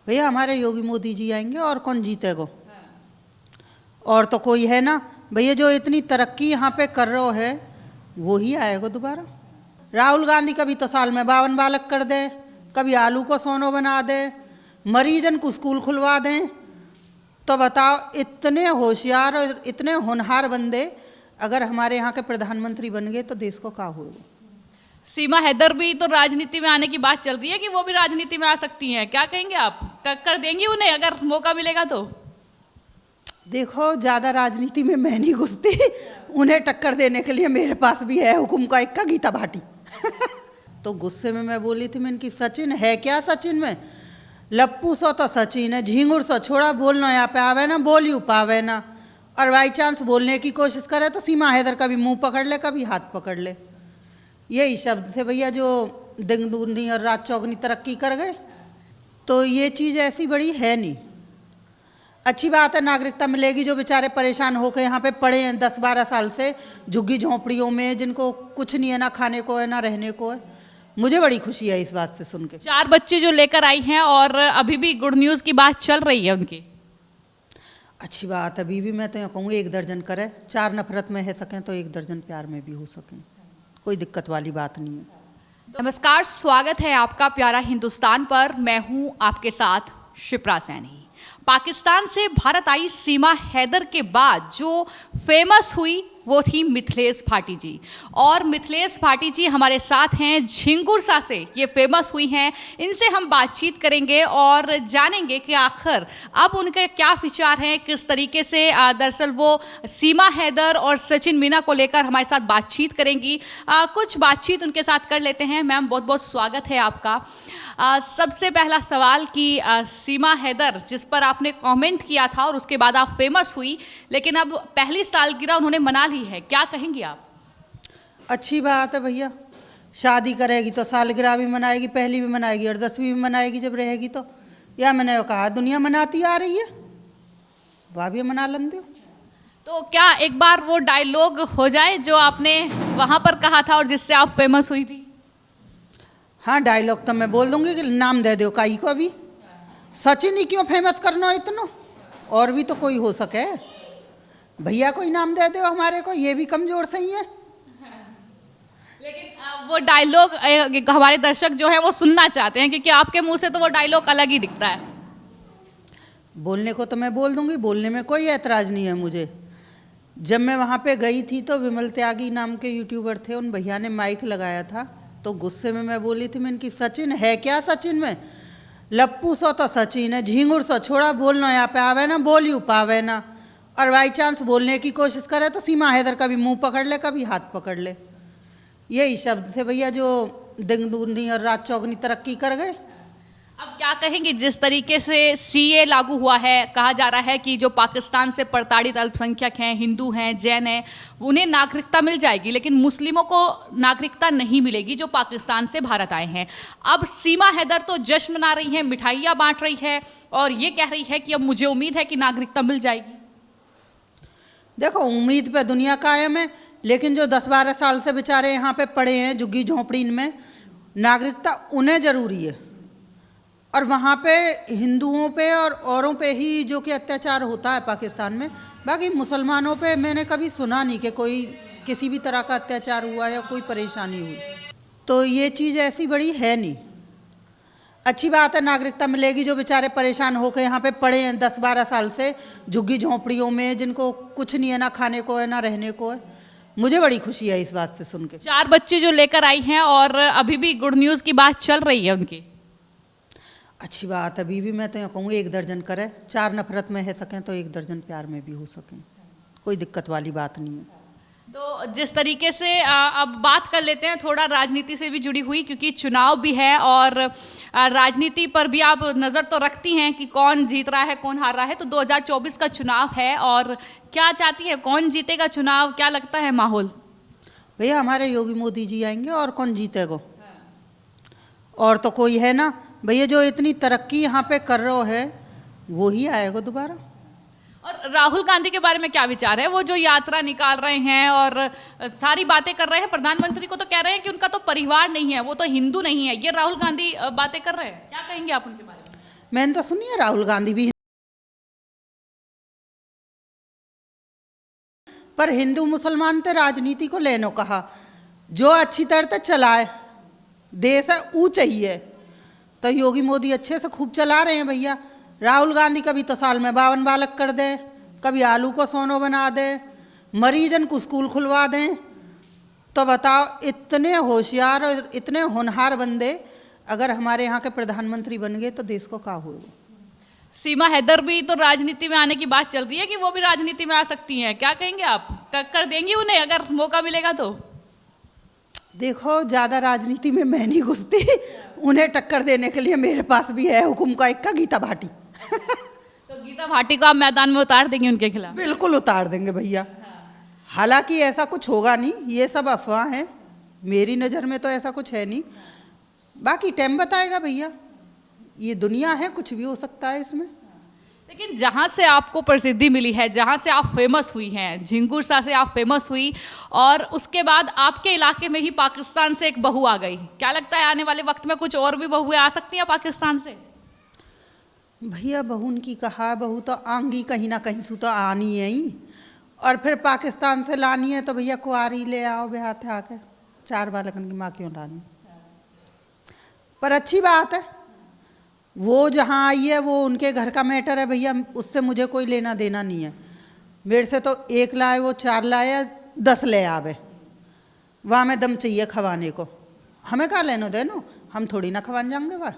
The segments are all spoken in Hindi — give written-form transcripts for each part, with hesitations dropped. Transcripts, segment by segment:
भैया हमारे योगी मोदी जी आएंगे और कौन जीतेगा। और तो कोई है ना भैया, जो इतनी तरक्की यहाँ पे कर रहे है वो ही आएगा दोबारा। राहुल गांधी कभी तो साल में 52 बालक कर दे, कभी आलू को सोनो बना दे, मरीजन को स्कूल खुलवा दें। तो बताओ, इतने होशियार और इतने होनहार बंदे अगर हमारे यहाँ के प्रधानमंत्री बन गए तो देश को क्या होगा। सीमा हैदर भी तो राजनीति में आने की बात चल रही है कि वो भी राजनीति में आ सकती हैं, क्या कहेंगे आप? टक्कर देंगी उन्हें अगर मौका मिलेगा तो? देखो, ज़्यादा राजनीति में मैं नहीं घुसती, उन्हें टक्कर देने के लिए मेरे पास भी है हुकुम का इक्का गीता भाटी। तो गुस्से में मैं बोली थी, मैं इनकी सचिन है क्या? सचिन में लप्पू सो तो सचिन है, झींगुर सो छोड़ा बोलना यहाँ पे आवे ना, बोल यू पावे ना। और बाई चांस बोलने की कोशिश करे तो सीमा हैदर कभी मुंह पकड़ ले, कभी हाथ पकड़ ले। यही शब्द थे भैया जो दिन दूनी और रात चौगनी तरक्की कर गए। तो ये चीज़ ऐसी बड़ी है नहीं। अच्छी बात है, नागरिकता मिलेगी। जो बेचारे परेशान होकर यहाँ पे पड़े हैं 10-12 साल से झुग्गी झोंपड़ियों में, जिनको कुछ नहीं है, ना खाने को है ना रहने को है, मुझे बड़ी खुशी है इस बात से सुन के। 4 बच्चे जो लेकर आई हैं और अभी भी गुड न्यूज़ की बात चल रही है उनकी। अच्छी बात है। अभी भी मैं तो यहाँ कहूँ 1 दर्जन करे, 4 नफरत में है सकें तो 1 दर्जन प्यार में भी हो सकें, कोई दिक्कत वाली बात नहीं है। नमस्कार, स्वागत है आपका प्यारा हिंदुस्तान पर। मैं हूं आपके साथ शिप्रा सैनी। पाकिस्तान से भारत आई सीमा हैदर के बाद जो फेमस हुई वो थी मिथिलेश भाटी जी। और मिथिलेश भाटी जी हमारे साथ हैं, झिंगुरसा से ये फेमस हुई हैं। इनसे हम बातचीत करेंगे और जानेंगे कि आखिर अब उनके क्या विचार हैं, किस तरीके से दरअसल वो सीमा हैदर और सचिन मीना को लेकर हमारे साथ बातचीत करेंगी। कुछ बातचीत उनके साथ कर लेते हैं। मैम, बहुत बहुत स्वागत है आपका। सबसे पहला सवाल कि सीमा हैदर जिस पर आपने कमेंट किया था और उसके बाद आप फेमस हुई, लेकिन अब पहली सालगिरह उन्होंने मना ली है, क्या कहेंगी आप? अच्छी बात है भैया, शादी करेगी तो सालगिरह भी मनाएगी, पहली भी मनाएगी और 10वीं भी मनाएगी जब रहेगी तो। या मैंने कहा दुनिया मनाती आ रही है, वह भी मना लन दो। तो क्या एक बार वो डायलॉग हो जाए जो आपने वहां पर कहा था और जिससे आप फेमस हुई थी? हाँ, डायलॉग तो मैं बोल दूंगी कि नाम दे दो काई को भी। सचिन ही क्यों फेमस करना इतना, और भी तो कोई हो सके। भैया को ही नाम दे दो हमारे को, ये भी कमजोर सही है। लेकिन वो डायलॉग हमारे दर्शक जो है वो सुनना चाहते हैं, क्योंकि आपके मुंह से तो वो डायलॉग अलग ही दिखता है। बोलने को तो मैं बोल दूंगी, बोलने में कोई ऐतराज नहीं है मुझे। जब मैं वहाँ पे गई थी तो विमल त्यागी नाम के यूट्यूबर थे, उन भैया ने माइक लगाया था, तो गुस्से में मैं बोली थी, मैं इनकी सचिन है क्या? सचिन में लप्पू सो तो सचिन है, झींगुर सो छोड़ा बोलना यहाँ पे आवे ना, बोल यू पावे ना। और बाई चांस बोलने की कोशिश करे तो सीमा हैदर कभी मुंह पकड़ ले, कभी हाथ पकड़ ले। यही शब्द थे भैया जो दिन दूनी और रात चौगनी तरक्की कर गए। अब क्या कहेंगे, जिस तरीके से सीए लागू हुआ है, कहा जा रहा है कि जो पाकिस्तान से प्रताड़ित अल्पसंख्यक हैं, हिंदू हैं, जैन हैं, उन्हें नागरिकता मिल जाएगी, लेकिन मुस्लिमों को नागरिकता नहीं मिलेगी जो पाकिस्तान से भारत आए हैं। अब सीमा हैदर तो जश्न मना रही हैं, मिठाइयाँ बांट रही है और ये कह रही है कि अब मुझे उम्मीद है कि नागरिकता मिल जाएगी। देखो, उम्मीद पे दुनिया कायम है, लेकिन जो 10-12 साल से बेचारे यहाँ पे पड़े हैं झुग्गी झोंपड़ी में, नागरिकता उन्हें जरूरी है। और वहाँ पे हिंदुओं पे और औरों पे ही जो कि अत्याचार होता है पाकिस्तान में, बाकी मुसलमानों पे मैंने कभी सुना नहीं कि कोई किसी भी तरह का अत्याचार हुआ या कोई परेशानी हुई। तो ये चीज़ ऐसी बड़ी है नहीं। अच्छी बात है, नागरिकता मिलेगी। जो बेचारे परेशान होकर यहाँ पे पड़े हैं 10-12 साल से झुग्गी झोंपड़ियों में, जिनको कुछ नहीं है, ना खाने को है ना रहने को है, मुझे बड़ी खुशी है इस बात से सुन के। 4 बच्चे जो लेकर आई हैं और अभी भी गुड न्यूज़ की बात चल रही है उनकी। अच्छी बात है। अभी भी मैं तो यहाँ कहूँ 1 दर्जन करे, 4 नफरत में है सकें तो 1 दर्जन प्यार में भी हो सकें, कोई दिक्कत वाली बात नहीं है। तो जिस तरीके से अब बात कर लेते हैं थोड़ा राजनीति से भी जुड़ी हुई, क्योंकि चुनाव भी है और राजनीति पर भी आप नज़र तो रखती हैं कि कौन जीत रहा है, कौन हार रहा है। तो 2024 का चुनाव है और क्या चाहती है, कौन जीतेगा चुनाव, क्या लगता है माहौल? भैया हमारे योगी मोदी जी आएंगे और कौन जीतेगा। और तो कोई है ना भैया, जो इतनी तरक्की यहाँ पे कर रहे है वो ही आएगा दोबारा। और राहुल गांधी के बारे में क्या विचार है? वो जो यात्रा निकाल रहे हैं और सारी बातें कर रहे हैं, प्रधानमंत्री को तो कह रहे हैं कि उनका तो परिवार नहीं है, वो तो हिंदू नहीं है, ये राहुल गांधी बातें कर रहे हैं, क्या कहेंगे आप उनके बारे में? मैंने तो सुनी है राहुल गांधी भी, पर हिंदू मुसलमान ते राजनीति को लेनो कहा, जो अच्छी तरह से चलाए, देश है ऊ चाहिए। तो योगी मोदी अच्छे से खूब चला रहे हैं भैया। राहुल गांधी कभी तो साल में 52 बालक कर दे, कभी आलू को सोनो बना दे, मरीजन को स्कूल खुलवा दें। तो बताओ, इतने होशियार और इतने होनहार बंदे अगर हमारे यहाँ के प्रधानमंत्री बन गए तो देश को क्या होगा। सीमा हैदर भी तो राजनीति में आने की बात चल रही है कि वो भी राजनीति में आ सकती हैं, क्या कहेंगे आप? टक्कर देंगी उन्हें अगर मौका मिलेगा तो? देखो, ज़्यादा राजनीति में मैं नहीं घुसती, उन्हें टक्कर देने के लिए मेरे पास भी है हुकुम का इक्का, गीता भाटी। तो गीता भाटी को आप मैदान में उतार देंगे उनके खिलाफ? बिल्कुल उतार देंगे भैया। हालांकि ऐसा कुछ होगा नहीं, ये सब अफवाह है, मेरी नज़र में तो ऐसा कुछ है नहीं। बाकी टाइम बताएगा भैया, ये दुनिया है, कुछ भी हो सकता है इसमें। लेकिन जहाँ से आपको प्रसिद्धि मिली है, जहाँ से आप फेमस हुई हैं, झिंगुर सा से आप फेमस हुई, और उसके बाद आपके इलाके में ही पाकिस्तान से एक बहू आ गई। क्या लगता है आने वाले वक्त में कुछ और भी बहुएं आ सकती हैं पाकिस्तान से? भैया बहुन की कहा, बहू तो आंगी कहीं ना कहीं से तो आनी है ही, और फिर पाकिस्तान से लानी है तो भैया कुआरी ले आओ ब्याह थे आके, 4 बालकन की माँ क्यों लानी। पर अच्छी बात है, वो जहाँ आई है वो उनके घर का मैटर है भैया, उससे मुझे कोई लेना देना नहीं है। मेरे से तो 1 लाए वो 4 लाए या 10 ले आवे, वहाँ में दम चाहिए खवाने को, हमें कहाँ लेनो देनो, हम थोड़ी ना खवान जाएंगे वह।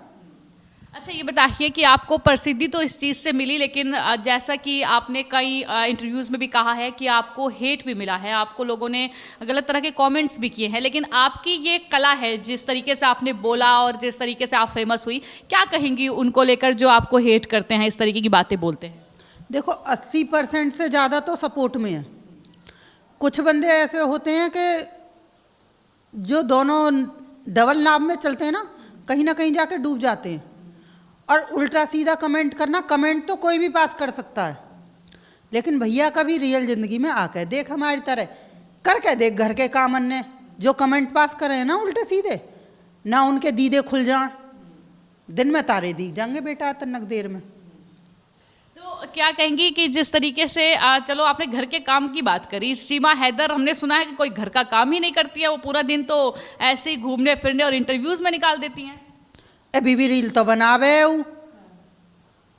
अच्छा, ये बताइए कि आपको प्रसिद्धि तो इस चीज़ से मिली, लेकिन जैसा कि आपने कई इंटरव्यूज़ में भी कहा है कि आपको हेट भी मिला है, आपको लोगों ने गलत तरह के कमेंट्स भी किए हैं, लेकिन आपकी ये कला है, जिस तरीके से आपने बोला और जिस तरीके से आप फेमस हुई, क्या कहेंगी उनको लेकर जो आपको हेट करते हैं, इस तरीके की बातें बोलते हैं? देखो, 80% से ज़्यादा तो सपोर्ट में है। कुछ बंदे ऐसे होते हैं कि जो दोनों डबल नाव में चलते हैं ना कहीं जाके डूब जाते हैं। और उल्टा सीधा कमेंट करना, कमेंट तो कोई भी पास कर सकता है, लेकिन भैया कभी रियल ज़िंदगी में आकर देख, हमारी तरह करके देख घर के काम अन्य, जो कमेंट पास कर रहे हैं ना उल्टे सीधे, ना उनके दीदे खुल जाएं, दिन में तारे दिख जाएंगे बेटा तनक देर में। तो क्या कहेंगी कि जिस तरीके से चलो आपने घर के काम की बात करी, सीमा हैदर हमने सुना है कि कोई घर का काम ही नहीं करती है, वो पूरा दिन तो ऐसे ही घूमने फिरने और इंटरव्यूज़ में निकाल देती हैं। अभी भी रील तो बनावे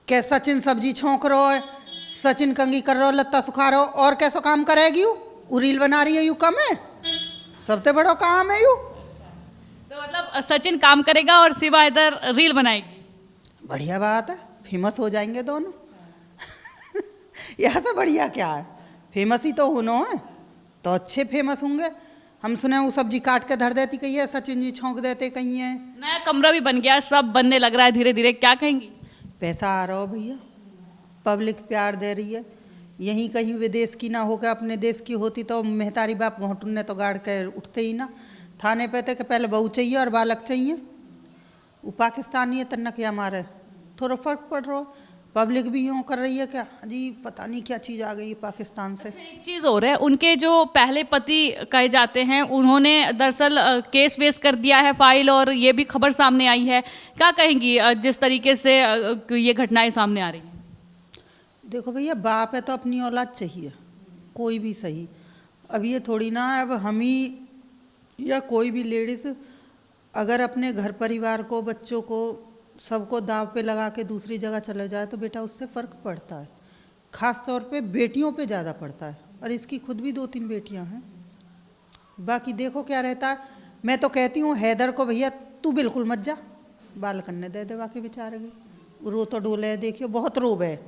के सचिन सब्जी छोंक रो है, सचिन कंगी कर रो, लत्ता सुखा रो, और कैसो काम करेगी वो रील बना रही है, यू कम है, सबसे बड़ा काम है यू। तो मतलब सचिन काम करेगा और सीमा हैदर रील बनाएगी। बढ़िया बात है, फेमस हो जाएंगे दोनों। यहाँ से बढ़िया क्या है, फेमस ही तो होना है, तो अच्छे फेमस होंगे। हम सुने वो सब्जी काट के धर देती कहीं है, सचिन जी छोंक देते कहीं है। नया कमरा भी बन गया, सब बनने लग रहा है धीरे धीरे, क्या कहेंगी? पैसा आ रहा हो भैया, पब्लिक प्यार दे रही है। यहीं कहीं विदेश की ना होकर अपने देश की होती तो मेहतारी बाप घोटुन ने तो गाड़ के उठते ही ना, थाने पे थे कि पहले बहू चाहिए और बालक चाहिए। वो पाकिस्तानी है तन्ना क्या मारे, थोड़ा फर्क पड़ रहा। पब्लिक भी यूँ कर रही है क्या जी, पता नहीं क्या चीज़ आ गई पाकिस्तान से। अच्छा, एक चीज़ और है, उनके जो पहले पति कहे जाते हैं उन्होंने दरअसल केस वेस कर दिया है फाइल, और ये भी खबर सामने आई है। क्या कहेंगी जिस तरीके से ये घटनाएं सामने आ रही हैं? देखो भैया, बाप है तो अपनी औलाद चाहिए, कोई भी सही। अब ये थोड़ी ना अब हम ही या कोई भी लेडीज़ अगर अपने घर परिवार को, बच्चों को, सबको दाव पे लगा के दूसरी जगह चले जाए तो बेटा उससे फ़र्क पड़ता है, ख़ास तौर पे बेटियों पे ज़्यादा पड़ता है। और इसकी खुद भी 2-3 बेटियां हैं। बाकी देखो क्या रहता है। मैं तो कहती हूँ हैदर को, भैया तू बिल्कुल मत जा, बालकन ने दे बाकी बेचारे की, रो तो डोले देखियो, बहुत रोब है।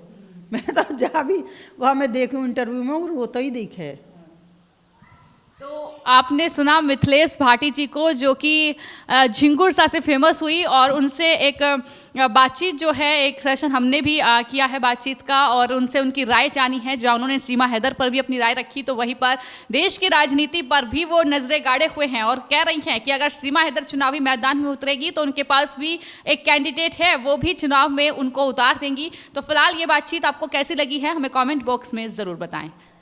मैं तो जहाँ भी वहाँ मैं देखूँ इंटरव्यू में वो रोता ही देखे है। तो आपने सुना मिथिलेश भाटी जी को, जो कि झिंगुर सा से फेमस हुई, और उनसे एक बातचीत जो है, एक सेशन हमने भी किया है बातचीत का, और उनसे उनकी राय जानी है। जहाँ उन्होंने सीमा हैदर पर भी अपनी राय रखी, तो वहीं पर देश की राजनीति पर भी वो नजरें गाड़े हुए हैं और कह रही हैं कि अगर सीमा हैदर चुनावी मैदान में उतरेगी तो उनके पास भी एक कैंडिडेट है, वो भी चुनाव में उनको उतार देंगी। तो फिलहाल ये बातचीत आपको कैसी लगी है, हमें कॉमेंट बॉक्स में ज़रूर बताएं।